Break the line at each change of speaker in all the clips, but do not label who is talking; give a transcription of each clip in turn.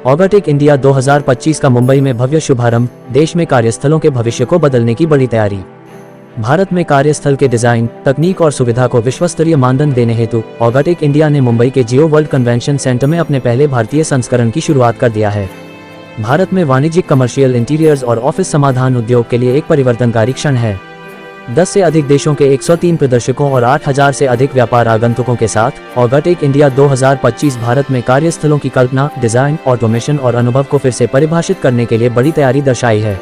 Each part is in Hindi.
ऑर्गेटेक इंडिया 2025 का मुंबई में भव्य शुभारंभ, देश में कार्यस्थलों के भविष्य को बदलने की बड़ी तैयारी। भारत में कार्यस्थल के डिजाइन, तकनीक और सुविधा को विश्वस्तरीय मानदंड देने हेतु ऑर्गेटेक इंडिया ने मुंबई के जियो वर्ल्ड कन्वेंशन सेंटर में अपने पहले भारतीय संस्करण की शुरुआत कर दिया है। भारत में वाणिज्यिक कमर्शियल इंटीरियर्स और ऑफिस समाधान उद्योग के लिए एक परिवर्तनकारी क्षण है। 10 से अधिक देशों के 103 प्रदर्शकों और 8,000 से अधिक व्यापार आगंतुकों के साथ ऑर्गेटेक इंडिया 2025 भारत में कार्यस्थलों की कल्पना, डिजाइन, ऑटोमेशन और अनुभव को फिर से परिभाषित करने के लिए बड़ी तैयारी दर्शाई है।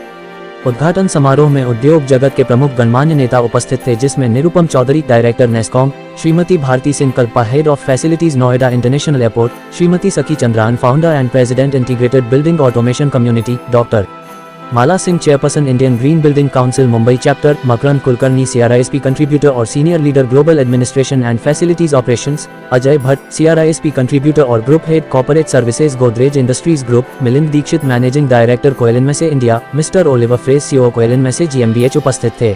उद्घाटन समारोह में उद्योग जगत के प्रमुख गणमान्य नेता उपस्थित थे, जिसमें Nirupam Chaudhary, director NASSCOM, Shrimati Bharti Singh Kalpa, head of facilities Noida international airport, Shrimati Sakhi Chandran, founder and president integrated building automation community, doctor Mala Singh, chairperson Indian green building council Mumbai chapter, Makarand Kulkarni, CRISP contributor और senior leader global administration and facilities operations, Ajay Bhatt, CRISP contributor और group head corporate services Godrej industries group, Milind Dixit, managing director कोएलिन मैसे India, mister Oliver phrase, CEO कोएलिन मैसे GmbH उपस्थित थे।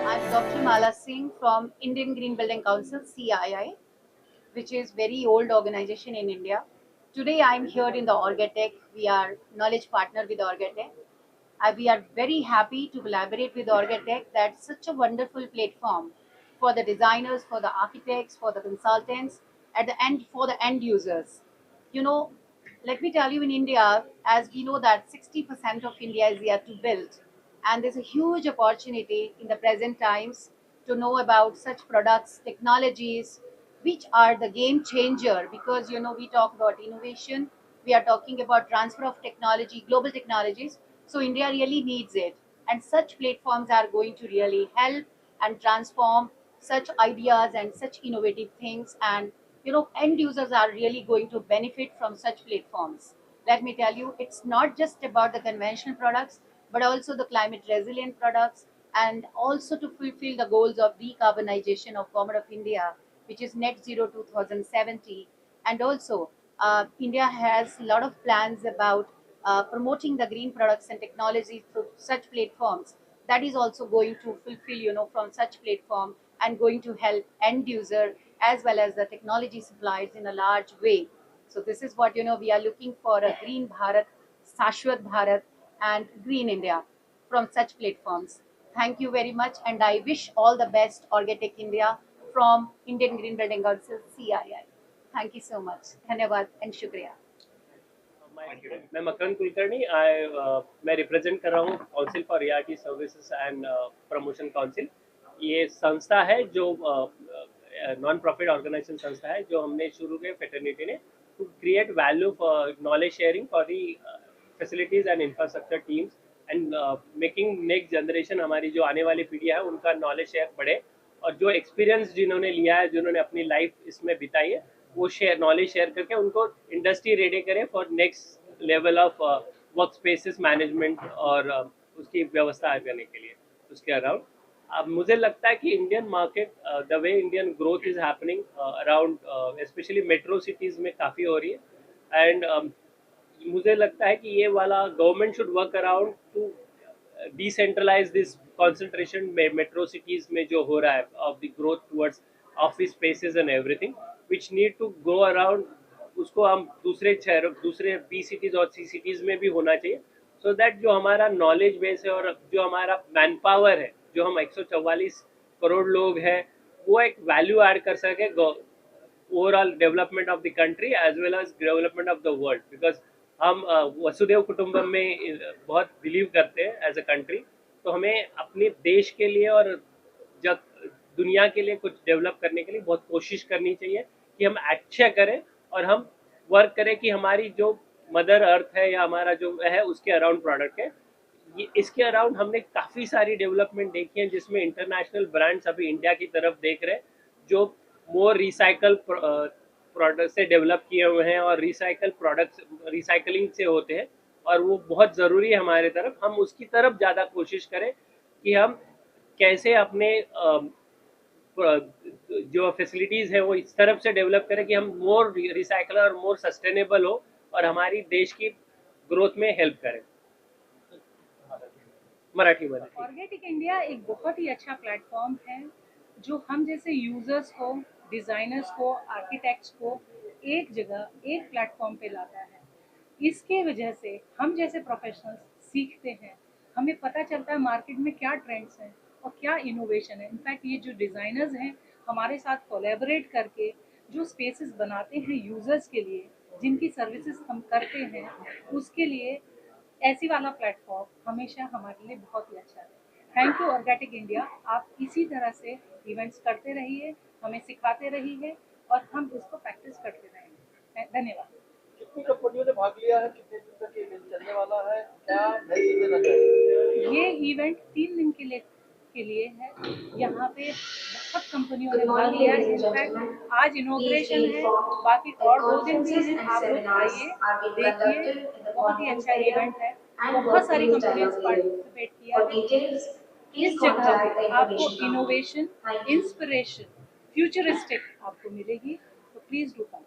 I'm Dr. Mala Singh from Indian Green Building Council, CII, which is very old organization in India. Today I'm here in the Orgatech. We are knowledge partner with Orgatech. We are very happy to collaborate with Orgatech. That's such a wonderful platform for the designers, for the architects, for the consultants, at the end for the end users. You know, let me tell you, in India, as we know that 60% of India is yet to build, and there's a huge opportunity in the present times to know about such products, technologies, which are the game changer, because we talk about innovation, we are talking about transfer of technology, global technologies. So India really needs it, and such platforms are going to really help and transform such ideas and such innovative things. And end users are really going to benefit from such platforms. Let me tell you, it's not just about the conventional products, but also the climate resilient products, and also to fulfill the goals of decarbonization of government of India, which is net zero 2070. And also India has a lot of plans about promoting the green products and technologies through such platforms. That is also going to fulfill, from such platform, and going to help end user as well as the technology suppliers in a large way. So this is what we are looking for: a green Bharat, Shashwat Bharat, and green India from such platforms. Thank you very much, and I wish all the best Orgatech India from Indian Green Building Council, CII. Thank you so much. धन्यवाद and शुक्रिया.
मैं मकरंद कुलकर्णी, मैं रिप्रेजेंट कर रहा हूँ council for ERT services and promotion council. ये संस्था है जो नॉन प्रॉफिट ऑर्गेनाइजेशन संस्था है जो हमने शुरू की फेटर्निटी ने to create value for knowledge sharing for the facilities and infrastructure teams and making next generation, हमारी जो आने वाली पीढ़ी है उनका नॉलेज शेयर बढ़े, और जो एक्सपीरियंस जिन्होंने लिया है, जिन्होंने अपनी लाइफ इसमें बिताई है, वो नॉलेज शेयर करके उनको इंडस्ट्री रेडी करें for next level of work spaces management और उसकी व्यवस्था करने के लिए उसके अराउंड। अब मुझे लगता है कि Indian market, the way Indian growth is happening around specially metro cities में काफ़ी हो रही है, एंड मुझे लगता है कि ये वाला government should work around to decentralise this concentration metro cities में जो हो रहा है of the growth towards office spaces and everything which need to go around. उसको हम दूसरे शहरों, दूसरे B cities और C cities में भी होना चाहिए, सो दैट जो हमारा नॉलेज बेस है और जो हमारा मैन पावर है, जो हम 144 करोड़ लोग हैं, वो एक वैल्यू ऐड कर सके overall development of the country as well as development of the world. Because हम वसुदेव कुटुंबम में बहुत बिलीव करते हैं एज अ कंट्री, तो हमें अपने देश के लिए और जब दुनिया के लिए कुछ डेवलप करने के लिए बहुत कोशिश करनी चाहिए कि हम अच्छा करें और हम वर्क करें कि हमारी जो मदर अर्थ है या हमारा जो है उसके अराउंड प्रोडक्ट है। ये इसके अराउंड हमने काफ़ी सारी डेवलपमेंट देखी है, जिसमें इंटरनेशनल ब्रांड्स अभी इंडिया की तरफ देख रहे हैं जो मोर रिसाइकल प्रोडक्ट से डेवलप किए हुए हैं और रिसाइकल प्रोडक्ट्स रिसाइकलिंग से होते हैं, और वो बहुत ज़रूरी है हमारे तरफ। हम उसकी तरफ ज़्यादा कोशिश करें कि हम कैसे अपने जो फैसिलिटीज़ है वो इस तरफ से डेवलप करें कि हम मोर रिसाइकलर और मोर सस्टेनेबल हो और हमारी देश की ग्रोथ में हेल्प करें। मराठी में
ऑर्गेटिक इंडिया एक बहुत ही अच्छा प्लेटफॉर्म है जो हम जैसे यूजर्स को, डिज़ाइनर्स को, आर्किटेक्ट्स को एक जगह एक प्लेटफॉर्म पे लाता है। इसके वजह से हम जैसे प्रोफेशनल्स सीखते हैं, हमें पता चलता है मार्केट में क्या ट्रेंड्स हैं और क्या इनोवेशन है। इनफैक्ट ये जो डिज़ाइनर्स हैं हमारे साथ कोलैबोरेट करके जो स्पेसेस बनाते हैं यूज़र्स के लिए, जिनकी सर्विसेज हम करते हैं, उसके लिए ऐसी वाला प्लेटफॉर्म हमेशा हमारे लिए बहुत ही अच्छा है। थैंक यू ऑर्गेटिक इंडिया, आप इसी तरह से इवेंट्स करते रहिए, हमें सिखाते रहिए और हम उसको प्रैक्टिस करते रहेंगे। धन्यवाद।
कितनी कंपनियों ने भाग लिया है, कितने दिन तक ये इवेंट चलने वाला है, क्या मैसेज देना चाहेंगे?
ये इवेंट 3 दिन के लिए है। यहाँ पे बहुत कंपनियों ने भाग लिया है। इनफैक्ट आज इनॉग्रेशन है, बाकी और 2 दिन भी हैं। आप लोग आइए, देखिए, बहुत ही अच्छा इवेंट है। बहुत सारी कंपनियों ने पार्टिसिपेट किया है। इस जगह पे आपको इनोवेशन, इंस्पिरेशन, फ्यूचरिस्टिक आपको मिलेगी, तो please do come.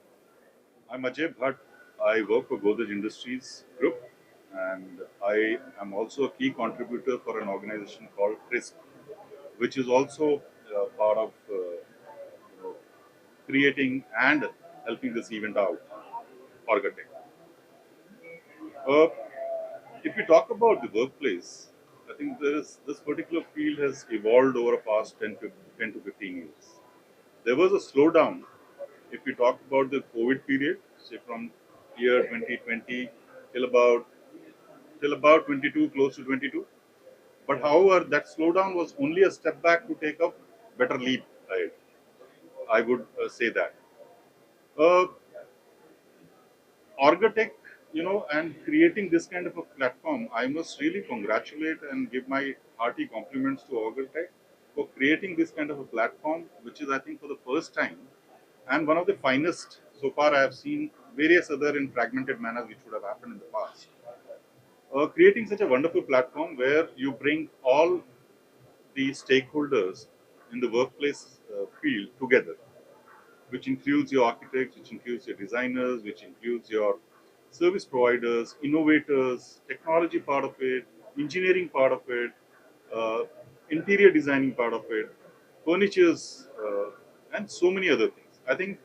I'm Ajay Bhatt. I work for Godrej Industries Group, and I am also a key contributor for an organization called CRISP, which is also part of creating and helping this event out, Orgatech. Uh, if we talk about the workplace, I think this particular field has evolved over the past 10 to 15 years. There was a slowdown if we talk about the COVID period, say from year 2020 till about 22, close to 22. But however, that slowdown was only a step back to take a better leap ahead. I would say that. Uh, Orgatech, and creating this kind of a platform, I must really congratulate and give my hearty compliments to Orgatech for creating this kind of a platform, which is, I think, for the first time and one of the finest so far. I have seen various other in fragmented manners which would have happened in the past. Creating such a wonderful platform where you bring all the stakeholders in the workplace field together, which includes your architects, which includes your designers, which includes your service providers, innovators, technology part of it, engineering part of it, uh, interior designing part of it, furnitures, and so many other things. I think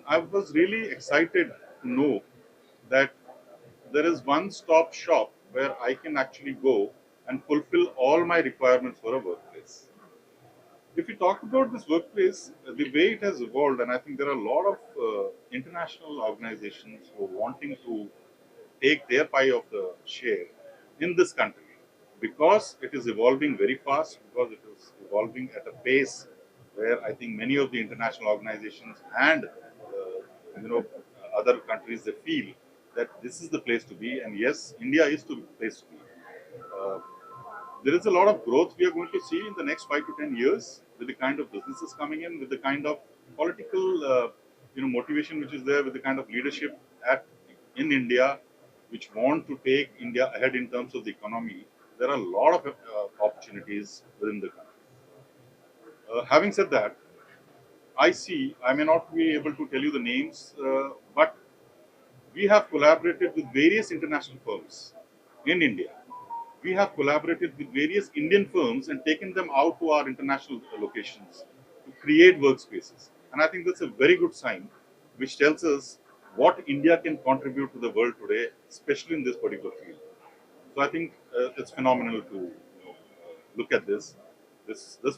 I was really excited to know that there is one stop shop where I can actually go and fulfill all my requirements for a workplace. If we talk about this workplace, the way it has evolved, and I think there are a lot of international organizations who are wanting to take their pie of the share in this country because it is evolving very fast, because it is evolving at a pace where I think many of the international organizations and other countries, they feel that this is the place to be, and yes, India is the place to be. Uh, there is a lot of growth we are going to see in the next 5 to 10 years with the kind of businesses coming in, with the kind of political motivation which is there, with the kind of leadership in India which want to take India ahead in terms of the economy. There are a lot of opportunities within the country. Having said that, I may not be able to tell you the names, but we have collaborated with various international firms in India. We have collaborated with various Indian firms and taken them out to our international locations to create workspaces. And I think that's a very good sign, which tells us what India can contribute to the world today, especially in this particular field. So I think it's phenomenal to look at this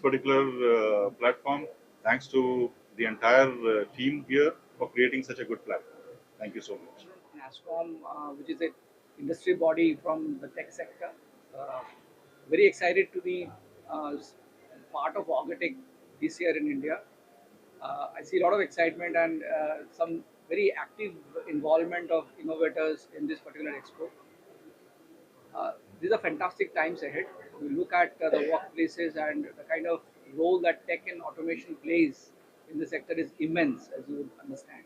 particular platform. Thanks to the entire team here for creating such a good platform. Thank you so much.
NASSCOM, which is a industry body from the tech sector. Uh, Very excited to be part of Orgatech this year in India. I see a lot of excitement and some very active involvement of innovators in this particular expo. These are fantastic times ahead. We look at the workplaces, and the kind of role that tech and automation plays in the sector is immense, as you would understand.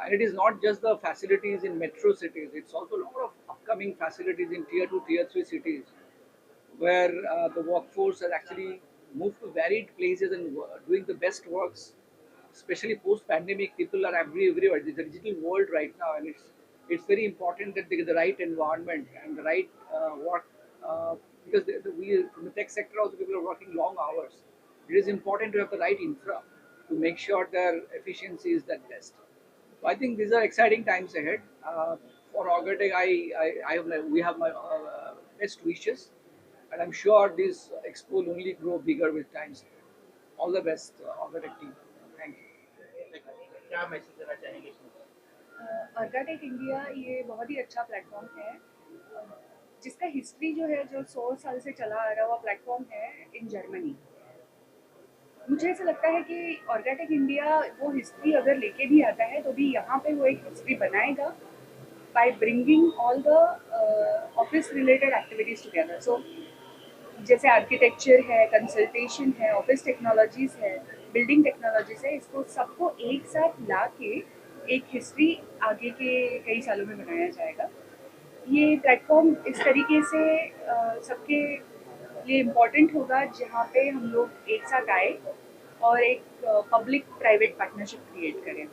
And it is not just the facilities in metro cities, it's also a lot of upcoming facilities in tier 2, tier 3 cities where the workforce has actually moved to varied places and doing the best works. Especially post pandemic, people are everywhere. It's a digital world right now, and it's very important that they get the right environment and the right work, because we from the tech sector also, people are working long hours. It is important to have the right infra to make sure their efficiency is the best. So I think these are exciting times ahead. For Orgatech, we have my best wishes, and I'm sure this expo will only grow bigger with times ahead. All the best, Orgatech team. Thank you.
क्या मैसेज देना चाहेंगे इसमें?
अर्गाटेक इंडिया ये बहुत ही अच्छा प्लेटफॉर्म है, जिसका हिस्ट्री जो है, जो 100 साल से चला आ रहा हुआ प्लेटफॉर्म है इन जर्मनी। मुझे ऐसा लगता है कि ऑर्गेटेक इंडिया वो हिस्ट्री अगर लेके भी आता है तो भी यहाँ पे वो एक हिस्ट्री बनाएगा by bringing all the office related activities together. So जैसे आर्किटेक्चर है, कंसल्टेशन है, ऑफिस टेक्नोलॉजीज़ है, बिल्डिंग टेक्नोलॉजीज़ है, इसको सबको एक साथ ला के एक हिस्ट्री आगे के कई सालों में बनाया जाएगा। ये प्लेटफॉर्म इस तरीके से सबके लिए इम्पॉर्टेंट होगा जहाँ पे हम लोग एक साथ आए और एक पब्लिक प्राइवेट पार्टनरशिप क्रिएट करें।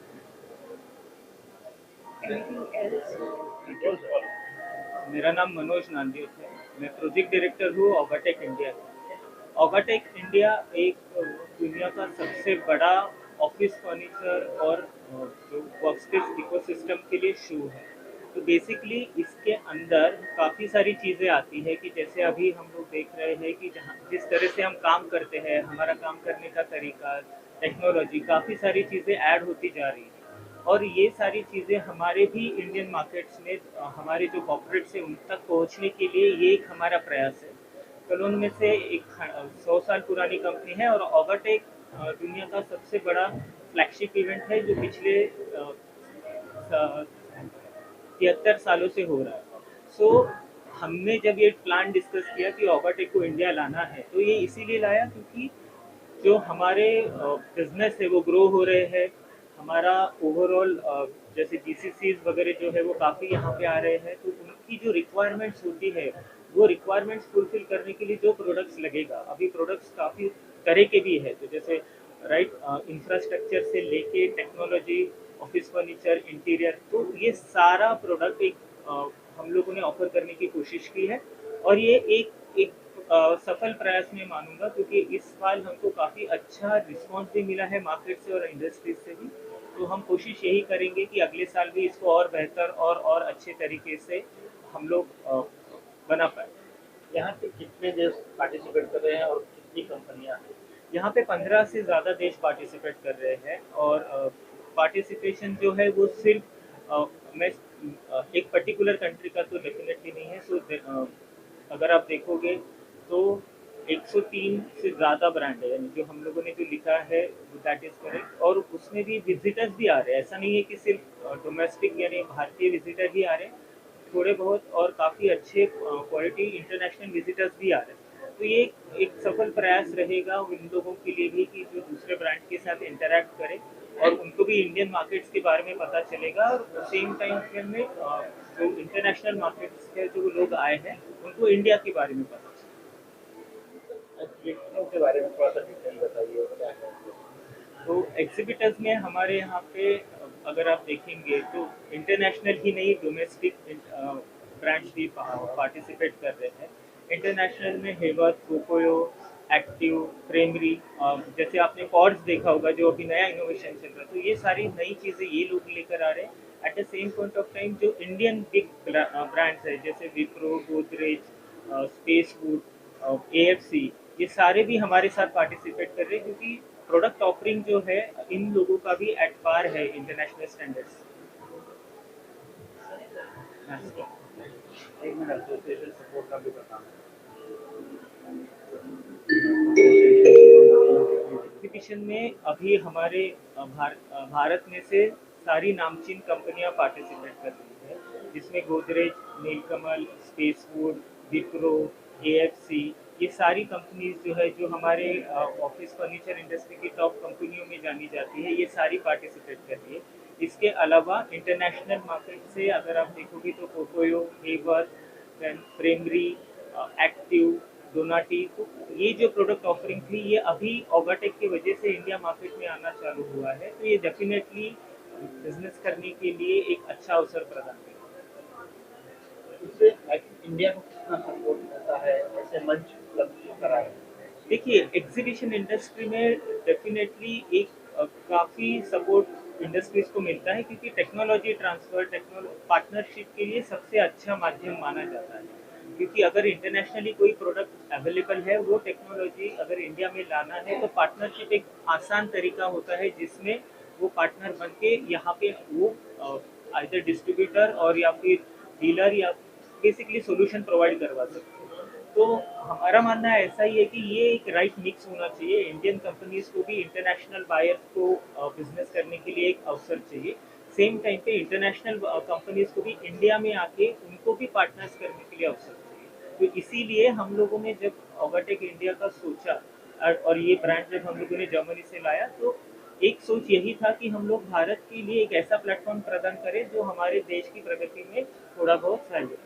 Anything else?
मेरा नाम मनोज नांदियोत है, मैं प्रोजेक्ट डायरेक्टर हूँ ऑगाटेक इंडिया। ऑगाटेक इंडिया एक दुनिया का सबसे बड़ा ऑफिस फर्नीचर और जो वर्कस्पेस इकोसिस्टम के लिए शू है। तो बेसिकली इसके अंदर काफ़ी सारी चीज़ें आती है कि जैसे अभी हम लोग देख रहे हैं कि जहाँ जिस तरह से हम काम करते हैं, हमारा काम करने का तरीका, टेक्नोलॉजी, काफ़ी सारी चीज़ें ऐड होती जा रही है और ये सारी चीज़ें हमारे भी इंडियन मार्केट्स में हमारे जो कॉर्पोरेट्स हैं उन तक पहुँचने के लिए ये एक हमारा प्रयास है। कलोन में से एक 100 साल पुरानी कंपनी है और ऑगाटेक दुनिया का सबसे बड़ा फ्लैगशिप इवेंट है जो पिछले 73 सालों से हो रहा है। सो हमने जब ये प्लान डिस्कस किया कि ऑगाटेक को इंडिया लाना है तो ये इसीलिए लाया क्योंकि जो हमारे बिजनेस है वो ग्रो हो रहे हैं, हमारा ओवरऑल जैसे जीसीसीज वगैरह जो है वो काफ़ी यहाँ पे आ रहे हैं, तो उनकी जो रिक्वायरमेंट्स होती है वो रिक्वायरमेंट्स फुलफिल करने के लिए जो प्रोडक्ट्स लगेगा, अभी प्रोडक्ट्स काफ़ी तरह के भी है, तो जैसे इंफ्रास्ट्रक्चर से लेके टेक्नोलॉजी, ऑफिस फर्नीचर, इंटीरियर, तो ये सारा प्रोडक्ट हम लोगों ने ऑफर करने की कोशिश की है और ये एक सफल प्रयास में मानूंगा क्योंकि इस साल हमको काफ़ी अच्छा रिस्पांस भी मिला है मार्केट से और इंडस्ट्रीज से भी। तो हम कोशिश यही करेंगे कि अगले साल भी इसको और बेहतर और अच्छे तरीके से हम लोग बना पाए।
यहाँ पे कितने देश पार्टिसिपेट कर रहे हैं और कितनी कंपनियाँ हैं?
यहाँ पे 15 से ज़्यादा देश पार्टिसिपेट कर रहे हैं और पार्टिसिपेशन जो है वो सिर्फ मैं एक पर्टिकुलर कंट्री का तो डेफिनेटली नहीं है। सो अगर आप देखोगे तो 103 से ज़्यादा ब्रांड है, यानी जो हम लोगों ने जो लिखा है दैट इज़ करेक्ट, और उसमें भी विजिटर्स भी आ रहे हैं। ऐसा नहीं है कि सिर्फ डोमेस्टिक यानी भारतीय विजिटर ही आ रहे हैं, थोड़े बहुत और काफ़ी अच्छे क्वालिटी इंटरनेशनल विजिटर्स भी आ रहे हैं। तो ये एक सफल प्रयास रहेगा उन लोगों के लिए भी कि जो दूसरे ब्रांड के साथ इंटरैक्ट करें और उनको भी इंडियन मार्केट्स के बारे में पता चलेगा और सेम टाइम में जो इंटरनेशनल मार्केट्स के जो लोग आए हैं उनको इंडिया के बारे में पता चलेगा।
एग्जीबिटरों के बारे में थोड़ा सा डिटेल बताइए, क्या है?
तो एग्जिबिटर्स में हमारे यहाँ पे अगर आप देखेंगे तो इंटरनेशनल ही नहीं डोमेस्टिक ब्रांड्स भी पार्टिसिपेट कर रहे हैं। इंटरनेशनल में हेवर्थ, कोकोयो, एक्टिव, फ्रेमरी, जैसे आपने कॉर्ड्स देखा होगा जो अभी नया इनोवेशन चल रहा है, तो ये सारी नई चीज़ें ये लोग लेकर आ रहे हैं। At the same point of time जो इंडियन बिग ब्रांड्स है जैसे विप्रो, गोदरेज, स्पेसवुड, AFC, ये सारे भी हमारे साथ पार्टिसिपेट कर रहे हैं क्योंकि प्रोडक्ट ऑफरिंग जो है इन लोगों का भी एट पार है इंटरनेशनल स्टैंडर्ड्स।
एक मिनट, एसोसिएशन सपोर्ट का भी बताना।
एग्जीबिशन में अभी हमारे भारत में से सारी नामचीन कंपनियां पार्टिसिपेट कर रही है, जिसमें गोदरेज, नीलकमल, स्पेसवुड, विप्रो, AFC, ये सारी कंपनीज जो है जो हमारे ऑफिस फर्नीचर इंडस्ट्री की टॉप कंपनियों में जानी जाती है, ये सारी पार्टिसिपेट कर रही है। इसके अलावा इंटरनेशनल मार्केट से अगर आप देखोगे तो कोकोयो, हेवर्थ, फ्रेमरी, एक्टिव, डोनाटी, तो ये जो प्रोडक्ट ऑफरिंग थी ये अभी ऑगाटेक की वजह से इंडिया मार्केट में आना चालू हुआ है, तो ये डेफिनेटली बिजनेस करने के लिए एक अच्छा अवसर प्रदान करेगा।
इससे इंडिया को कितना सपोर्ट मिलता है, ऐसे मंच उपलब्ध करा है?
देखिए एग्जीबिशन इंडस्ट्री में डेफिनेटली एक काफ़ी सपोर्ट इंडस्ट्रीज को मिलता है, क्योंकि टेक्नोलॉजी ट्रांसफर पार्टनरशिप के लिए सबसे अच्छा माध्यम माना जाता है। क्योंकि अगर इंटरनेशनली कोई प्रोडक्ट अवेलेबल है, वो टेक्नोलॉजी अगर इंडिया में लाना है तो पार्टनरशिप एक आसान तरीका होता है जिसमें वो पार्टनर बन के यहाँ पे वो आइदर डिस्ट्रीब्यूटर और या फिर डीलर या बेसिकली सोल्यूशन प्रोवाइड करवा सकते हैं। तो हमारा मानना ऐसा ही है कि ये एक राइट मिक्स होना चाहिए। इंडियन कंपनीज को भी इंटरनेशनल बायर्स को बिजनेस करने के लिए एक अवसर चाहिए, सेम टाइम पे इंटरनेशनल कंपनीज को भी इंडिया में आके उनको भी पार्टनर्स करने के लिए अवसर चाहिए। तो इसीलिए हम लोगों ने जब ओवरटेक इंडिया का सोचा और ये ब्रांड जब हम लोगों ने जर्मनी से लाया, तो एक सोच यही था कि हम लोग भारत के लिए एक ऐसा प्लेटफॉर्म प्रदान करें जो हमारे देश की प्रगति में थोड़ा बहुत सहयोग